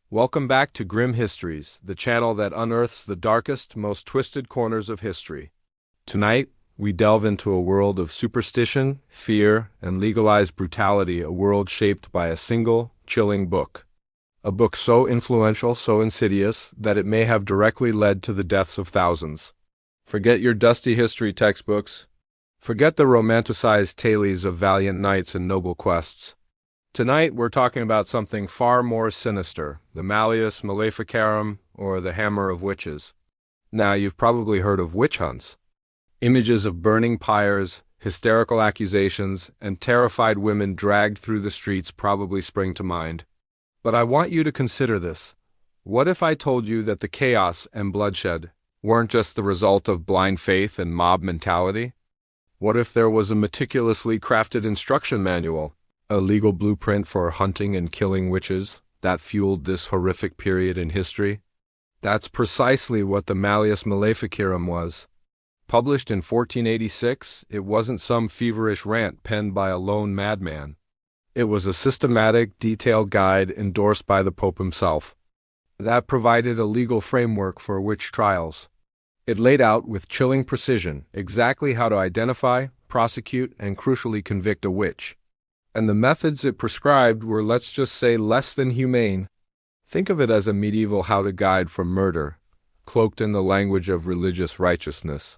Welcome back to Grim Histories, the channel that unearths the darkest, most twisted corners of history. Tonight, we delve into a world of superstition, fear, and legalized brutality, a world shaped by a single, chilling book. A book so influential, so insidious, that it may have directly led to the deaths of thousands. Forget your dusty history textbooks. Forget the romanticized tales of valiant knights and noble quests. Tonight, we're talking about something far more sinister, the Malleus Maleficarum, or the Hammer of Witches. Now, you've probably heard of witch hunts. Images of burning pyres, hysterical accusations, and terrified women dragged through the streets probably spring to mind. But I want you to consider this. What if I told you that the chaos and bloodshed weren't just the result of blind faith and mob mentality? What if there was a meticulously crafted instruction manual, a legal blueprint for hunting and killing witches, that fueled this horrific period in history? That's precisely what the Malleus Maleficarum was. Published in 1486, it wasn't some feverish rant penned by a lone madman. It was a systematic, detailed guide endorsed by the Pope himself. That provided a legal framework for witch trials. It laid out with chilling precision exactly how to identify, prosecute, and crucially convict a witch. And the methods it prescribed were, let's just say, less than humane. Think of it as a medieval how-to guide for murder, cloaked in the language of religious righteousness.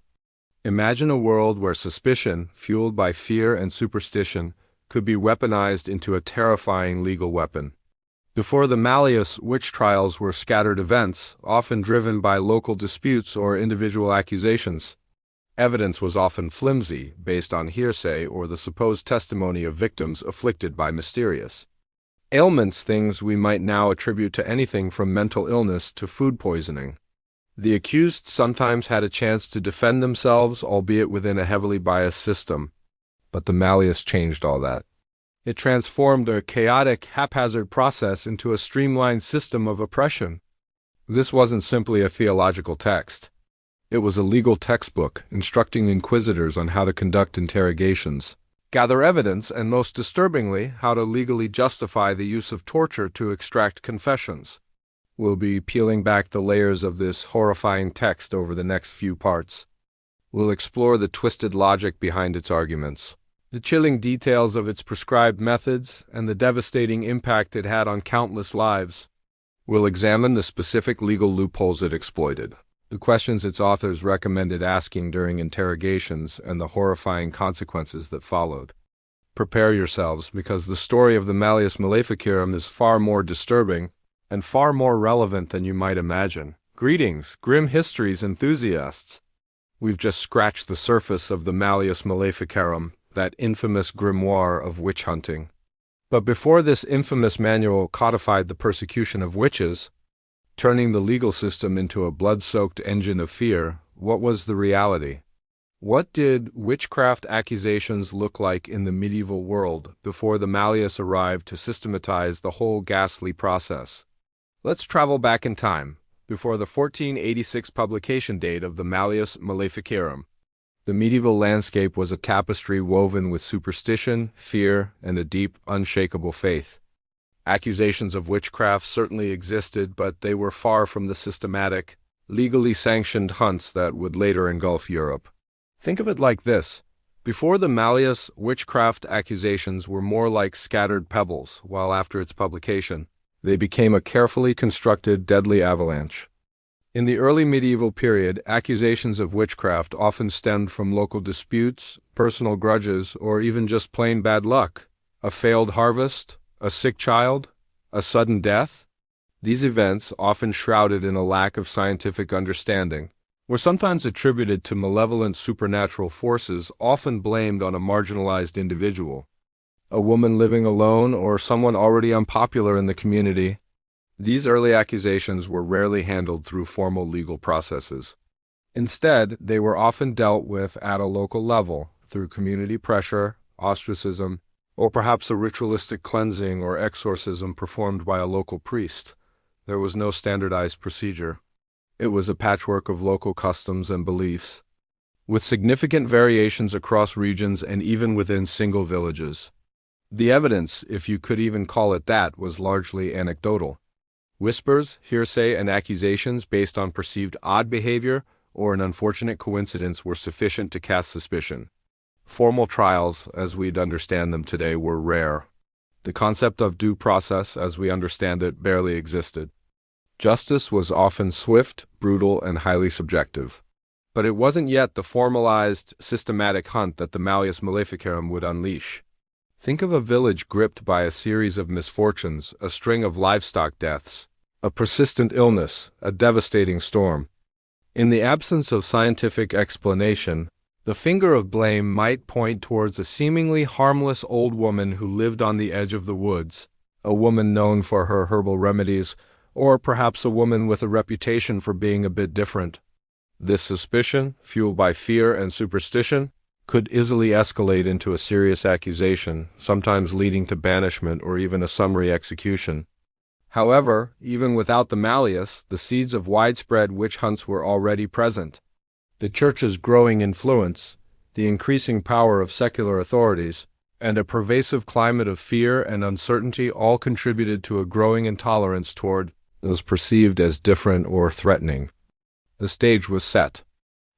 Imagine a world where suspicion, fueled by fear and superstition, could be weaponized into a terrifying legal weapon. Before the Malleus, witch trials were scattered events, often driven by local disputes or individual accusations. Evidence was often flimsy, based on hearsay or the supposed testimony of victims afflicted by mysterious ailments, things we might now attribute to anything from mental illness to food poisoning. The accused sometimes had a chance to defend themselves, albeit within a heavily biased system. But the Malleus changed all that. It transformed a chaotic, haphazard process into a streamlined system of oppression. This wasn't simply a theological text. It was a legal textbook instructing inquisitors on how to conduct interrogations, gather evidence, and most disturbingly, how to legally justify the use of torture to extract confessions. We'll be peeling back the layers of this horrifying text over the next few parts. We'll explore the twisted logic behind its arguments, the chilling details of its prescribed methods, and the devastating impact it had on countless lives. We'll examine the specific legal loopholes it exploited, the questions its authors recommended asking during interrogations, and the horrifying consequences that followed. Prepare yourselves, because the story of the Malleus Maleficarum is far more disturbing and far more relevant than you might imagine. Greetings, Grim Histories enthusiasts! We've just scratched the surface of the Malleus Maleficarum, that infamous grimoire of witch hunting. But before this infamous manual codified the persecution of witches, turning the legal system into a blood-soaked engine of fear, what was the reality? What did witchcraft accusations look like in the medieval world before the Malleus arrived to systematize the whole ghastly process? Let's travel back in time, before the 1486 publication date of the Malleus Maleficarum. The medieval landscape was a tapestry woven with superstition, fear, and a deep, unshakable faith. Accusations of witchcraft certainly existed, but they were far from the systematic, legally sanctioned hunts that would later engulf Europe. Think of it like this. Before the Malleus, witchcraft accusations were more like scattered pebbles, while after its publication, they became a carefully constructed, deadly avalanche. In the early medieval period, accusations of witchcraft often stemmed from local disputes, personal grudges, or even just plain bad luck. A failed harvest, a sick child, a sudden death. These events, often shrouded in a lack of scientific understanding, were sometimes attributed to malevolent supernatural forces, often blamed on a marginalized individual, a woman living alone, or someone already unpopular in the community. These early accusations were rarely handled through formal legal processes. Instead, they were often dealt with at a local level, through community pressure, ostracism, or perhaps a ritualistic cleansing or exorcism performed by a local priest. There was no standardized procedure. It was a patchwork of local customs and beliefs, with significant variations across regions and even within single villages. The evidence, if you could even call it that, was largely anecdotal. Whispers, hearsay, and accusations based on perceived odd behavior or an unfortunate coincidence were sufficient to cast suspicion. Formal trials, as we'd understand them today, were rare. The concept of due process, as we understand it, barely existed. Justice was often swift, brutal, and highly subjective. But it wasn't yet the formalized, systematic hunt that the Malleus Maleficarum would unleash. Think of a village gripped by a series of misfortunes, a string of livestock deaths, a persistent illness, a devastating storm. In the absence of scientific explanation, the finger of blame might point towards a seemingly harmless old woman who lived on the edge of the woods, a woman known for her herbal remedies, or perhaps a woman with a reputation for being a bit different. This suspicion, fueled by fear and superstition, could easily escalate into a serious accusation, sometimes leading to banishment or even a summary execution. However, even without the Malleus, the seeds of widespread witch hunts were already present. The Church's growing influence, the increasing power of secular authorities, and a pervasive climate of fear and uncertainty all contributed to a growing intolerance toward those perceived as different or threatening. The stage was set.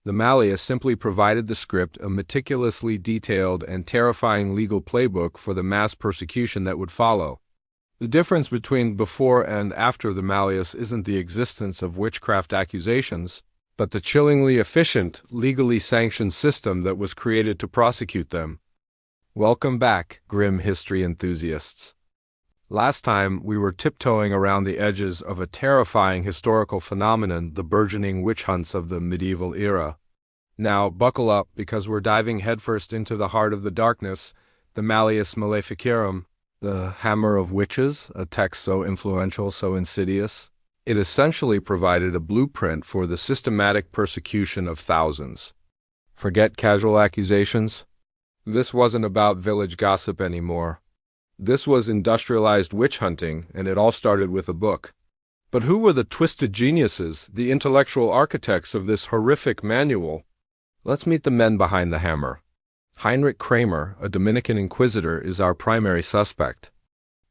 The Malleus simply provided the script, a meticulously detailed and terrifying legal playbook for the mass persecution that would follow. The difference between before and after the Malleus isn't the existence of witchcraft accusations, but the chillingly efficient, legally sanctioned system that was created to prosecute them. Welcome back, Grim History enthusiasts. Last time, we were tiptoeing around the edges of a terrifying historical phenomenon, the burgeoning witch hunts of the medieval era. Now, buckle up, because we're diving headfirst into the heart of the darkness, the Malleus Maleficarum, the Hammer of Witches, a text so influential, so insidious. It essentially provided a blueprint for the systematic persecution of thousands. Forget casual accusations. This wasn't about village gossip anymore. This was industrialized witch hunting, and it all started with a book. But who were the twisted geniuses, the intellectual architects of this horrific manual? Let's meet the men behind the hammer. Heinrich Kramer, a Dominican inquisitor, is our primary suspect.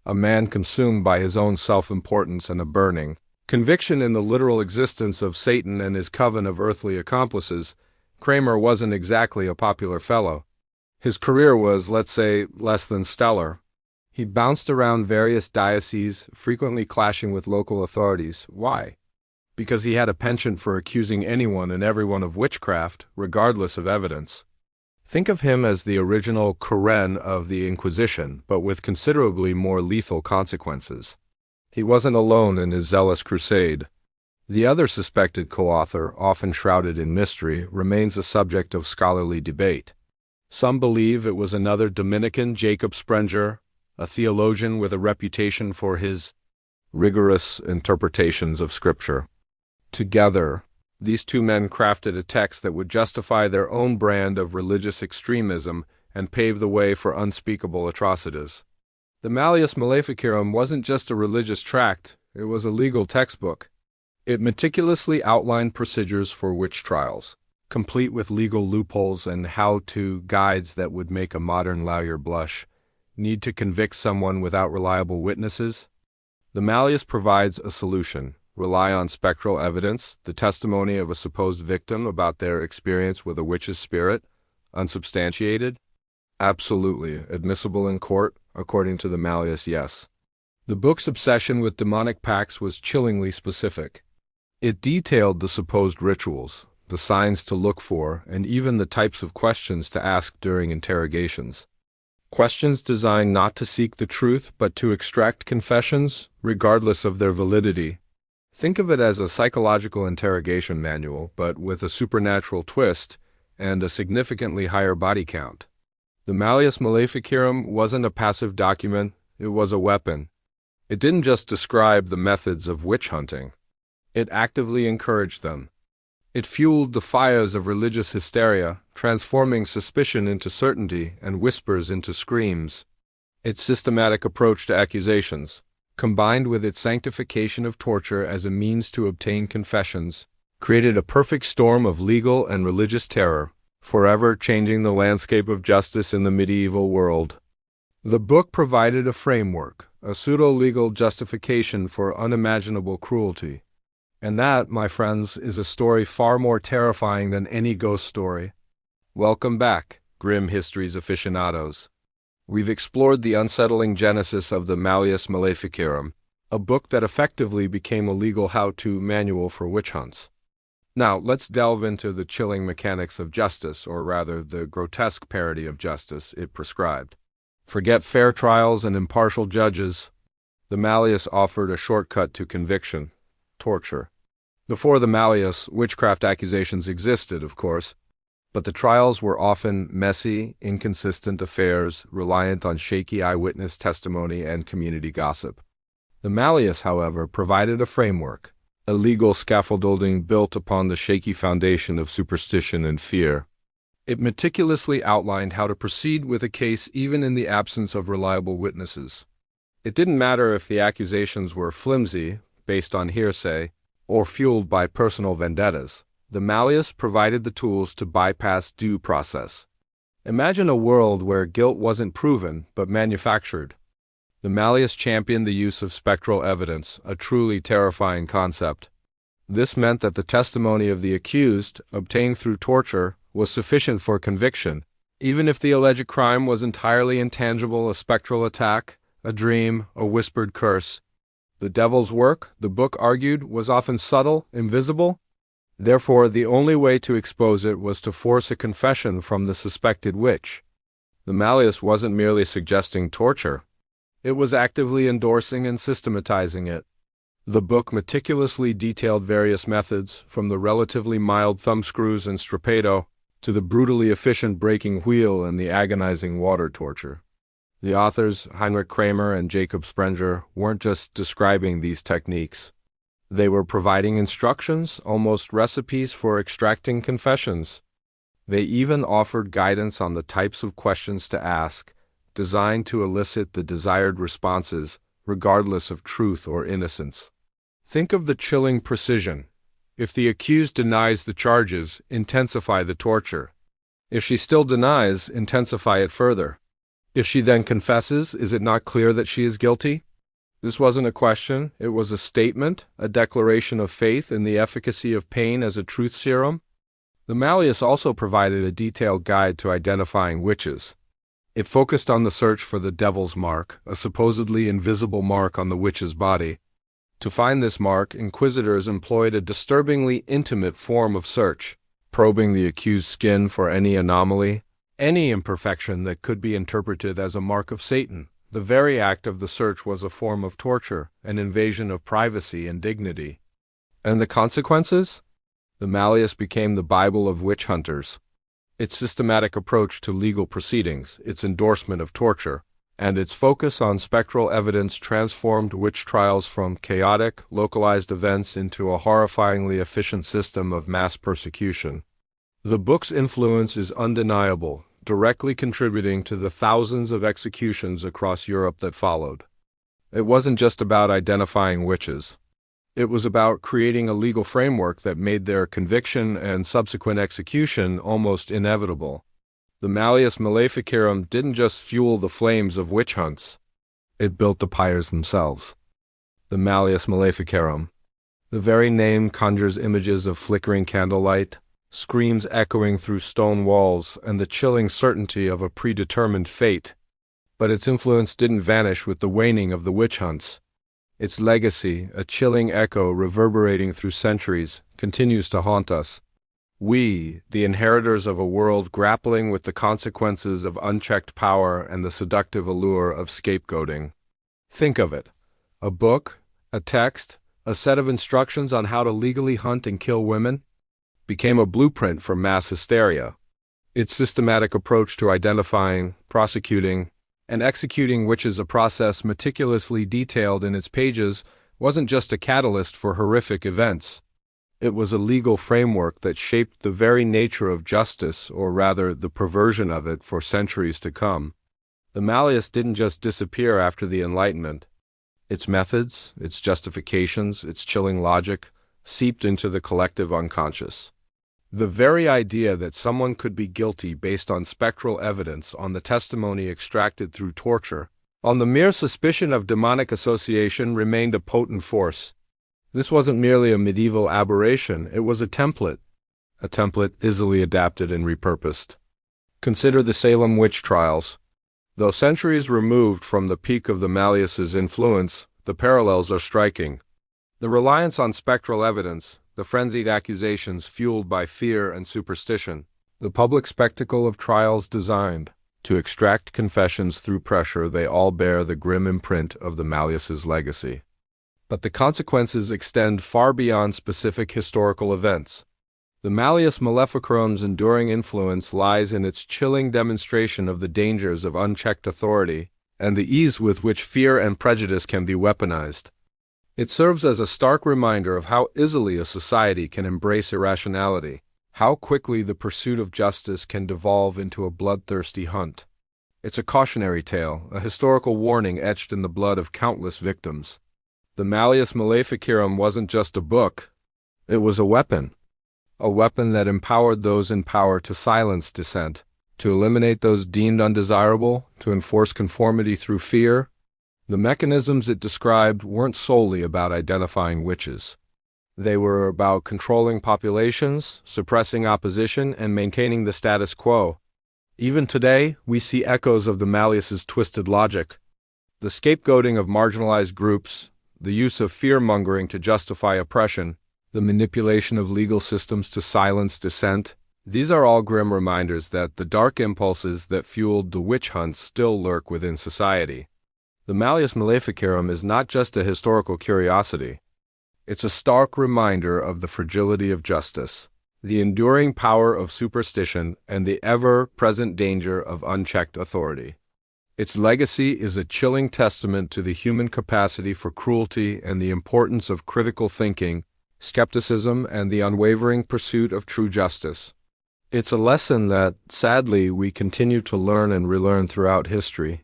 A man consumed by his own self-importance and a burning conviction in the literal existence of Satan and his coven of earthly accomplices, Kramer wasn't exactly a popular fellow. His career was, let's say, less than stellar. He bounced around various dioceses, frequently clashing with local authorities. Why? Because he had a penchant for accusing anyone and everyone of witchcraft, regardless of evidence. Think of him as the original Karen of the Inquisition, but with considerably more lethal consequences. He wasn't alone in his zealous crusade. The other suspected co-author, often shrouded in mystery, remains a subject of scholarly debate. Some believe it was another Dominican, Jacob Sprenger, a theologian with a reputation for his rigorous interpretations of Scripture. Together, these two men crafted a text that would justify their own brand of religious extremism and pave the way for unspeakable atrocities. The Malleus Maleficarum wasn't just a religious tract, it was a legal textbook. It meticulously outlined procedures for witch trials, complete with legal loopholes and how-to guides that would make a modern lawyer blush. Need to convict someone without reliable witnesses? The Malleus provides a solution. Rely on spectral evidence, the testimony of a supposed victim about their experience with a witch's spirit, unsubstantiated? Absolutely. Admissible in court, according to the Malleus, yes. The book's obsession with demonic pacts was chillingly specific. It detailed the supposed rituals, the signs to look for, and even the types of questions to ask during interrogations. Questions designed not to seek the truth, but to extract confessions, regardless of their validity. Think of it as a psychological interrogation manual, but with a supernatural twist and a significantly higher body count. The Malleus Maleficarum wasn't a passive document, it was a weapon. It didn't just describe the methods of witch hunting. It actively encouraged them. It fueled the fires of religious hysteria, transforming suspicion into certainty and whispers into screams. Its systematic approach to accusations, combined with its sanctification of torture as a means to obtain confessions, created a perfect storm of legal and religious terror, forever changing the landscape of justice in the medieval world. The book provided a framework, a pseudo-legal justification for unimaginable cruelty. And that, my friends, is a story far more terrifying than any ghost story. Welcome back, Grim Histories aficionados. We've explored the unsettling genesis of the Malleus Maleficarum, a book that effectively became a legal how-to manual for witch hunts. Now, let's delve into the chilling mechanics of justice, or rather, the grotesque parody of justice it prescribed. Forget fair trials and impartial judges. The Malleus offered a shortcut to conviction: torture. Before the Malleus, witchcraft accusations existed, of course, but the trials were often messy, inconsistent affairs reliant on shaky eyewitness testimony and community gossip. The Malleus, however, provided a framework, a legal scaffolding built upon the shaky foundation of superstition and fear. It meticulously outlined how to proceed with a case even in the absence of reliable witnesses. It didn't matter if the accusations were flimsy, based on hearsay, or fueled by personal vendettas. The Malleus provided the tools to bypass due process. Imagine a world where guilt wasn't proven, but manufactured. The Malleus championed the use of spectral evidence, a truly terrifying concept. This meant that the testimony of the accused, obtained through torture, was sufficient for conviction, even if the alleged crime was entirely intangible: a spectral attack, a dream, a whispered curse. The devil's work, the book argued, was often subtle, invisible. Therefore, the only way to expose it was to force a confession from the suspected witch. The Malleus wasn't merely suggesting torture. It was actively endorsing and systematizing it. The book meticulously detailed various methods, from the relatively mild thumbscrews and strappado to the brutally efficient breaking wheel and the agonizing water torture. The authors, Heinrich Kramer and Jacob Sprenger, weren't just describing these techniques. They were providing instructions, almost recipes for extracting confessions. They even offered guidance on the types of questions to ask, designed to elicit the desired responses, regardless of truth or innocence. Think of the chilling precision. If the accused denies the charges, intensify the torture. If she still denies, intensify it further. If she then confesses, is it not clear that she is guilty? This wasn't a question, it was a statement, a declaration of faith in the efficacy of pain as a truth serum. The Malleus also provided a detailed guide to identifying witches. It focused on the search for the devil's mark, a supposedly invisible mark on the witch's body. To find this mark, inquisitors employed a disturbingly intimate form of search, probing the accused's skin for any anomaly, any imperfection that could be interpreted as a mark of Satan. The very act of the search was a form of torture, an invasion of privacy and dignity. And the consequences? The Malleus became the Bible of witch hunters. Its systematic approach to legal proceedings, its endorsement of torture, and its focus on spectral evidence transformed witch trials from chaotic, localized events into a horrifyingly efficient system of mass persecution. The book's influence is undeniable, directly contributing to the thousands of executions across Europe that followed. It wasn't just about identifying witches. It was about creating a legal framework that made their conviction and subsequent execution almost inevitable. The Malleus Maleficarum didn't just fuel the flames of witch hunts. It built the pyres themselves. The Malleus Maleficarum. The very name conjures images of flickering candlelight, screams echoing through stone walls, and the chilling certainty of a predetermined fate. But its influence didn't vanish with the waning of the witch hunts. Its legacy, a chilling echo reverberating through centuries, continues to haunt us. We, the inheritors of a world grappling with the consequences of unchecked power and the seductive allure of scapegoating. Think of it. A book, a text, a set of instructions on how to legally hunt and kill women, became a blueprint for mass hysteria. Its systematic approach to identifying, prosecuting, and executing witches, a process meticulously detailed in its pages, wasn't just a catalyst for horrific events. It was a legal framework that shaped the very nature of justice, or rather the perversion of it, for centuries to come. The Malleus didn't just disappear after the Enlightenment. Its methods, its justifications, its chilling logic seeped into the collective unconscious. The very idea that someone could be guilty based on spectral evidence, on the testimony extracted through torture, On the mere suspicion of demonic association remained a potent force. This wasn't merely a medieval aberration, it was a template easily adapted and repurposed. Consider the Salem witch trials. Though centuries removed from the peak of the Malleus's influence, the parallels are striking. The reliance on spectral evidence, the frenzied accusations fueled by fear and superstition, the public spectacle of trials designed to extract confessions through pressure, they all bear the grim imprint of the Malleus's legacy. But the consequences extend far beyond specific historical events. The Malleus Maleficarum's enduring influence lies in its chilling demonstration of the dangers of unchecked authority and the ease with which fear and prejudice can be weaponized. It serves as a stark reminder of how easily a society can embrace irrationality, how quickly the pursuit of justice can devolve into a bloodthirsty hunt. It's a cautionary tale, a historical warning etched in the blood of countless victims. The Malleus Maleficarum wasn't just a book, it was a weapon that empowered those in power to silence dissent, to eliminate those deemed undesirable, to enforce conformity through fear. The mechanisms it described weren't solely about identifying witches. They were about controlling populations, suppressing opposition, and maintaining the status quo. Even today, we see echoes of the Malleus's twisted logic. The scapegoating of marginalized groups, the use of fear-mongering to justify oppression, the manipulation of legal systems to silence dissent. These are all grim reminders that the dark impulses that fueled the witch hunts still lurk within society. The Malleus Maleficarum is not just a historical curiosity. It's a stark reminder of the fragility of justice, the enduring power of superstition, and the ever-present danger of unchecked authority. Its legacy is a chilling testament to the human capacity for cruelty and the importance of critical thinking, skepticism, and the unwavering pursuit of true justice. It's a lesson that, sadly, we continue to learn and relearn throughout history.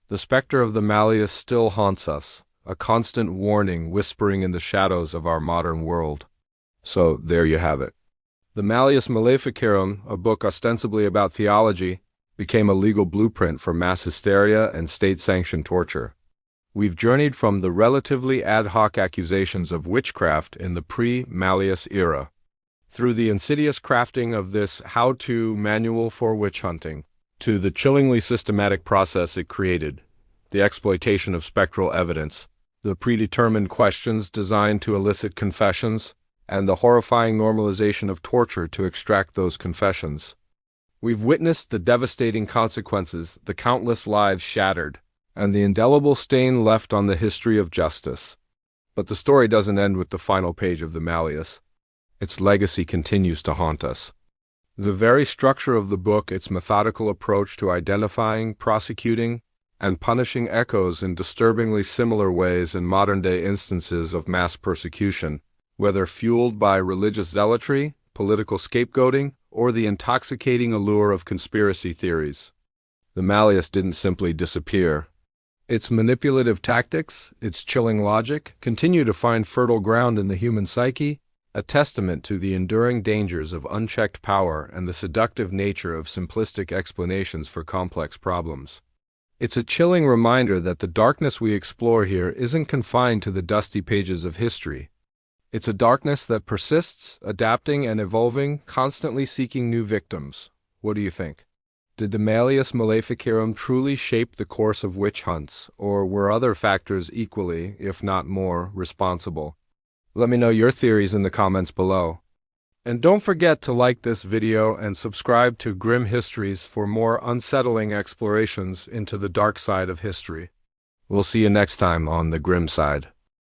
The specter of the Malleus still haunts us, a constant warning whispering in the shadows of our modern world. So, there you have it. The Malleus Maleficarum, a book ostensibly about theology, became a legal blueprint for mass hysteria and state-sanctioned torture. We've journeyed from the relatively ad hoc accusations of witchcraft in the pre-Malleus era, through the insidious crafting of this how-to manual for witch hunting, to the chillingly systematic process it created, the exploitation of spectral evidence, the predetermined questions designed to elicit confessions, and the horrifying normalization of torture to extract those confessions. We've witnessed the devastating consequences, the countless lives shattered, and the indelible stain left on the history of justice. But the story doesn't end with the final page of the Malleus. Its legacy continues to haunt us. The very structure of the book, its methodical approach to identifying, prosecuting, and punishing echoes in disturbingly similar ways in modern-day instances of mass persecution, whether fueled by religious zealotry, political scapegoating, or the intoxicating allure of conspiracy theories. The Malleus didn't simply disappear. Its manipulative tactics, its chilling logic, continue to find fertile ground in the human psyche, a testament to the enduring dangers of unchecked power and the seductive nature of simplistic explanations for complex problems. It's a chilling reminder that the darkness we explore here isn't confined to the dusty pages of history. It's a darkness that persists, adapting and evolving, constantly seeking new victims. What do you think? Did the Malleus Maleficarum truly shape the course of witch hunts, or were other factors equally, if not more, responsible? Let me know your theories in the comments below. And don't forget to like this video and subscribe to Grim Histories for more unsettling explorations into the dark side of history. We'll see you next time on the Grim Side.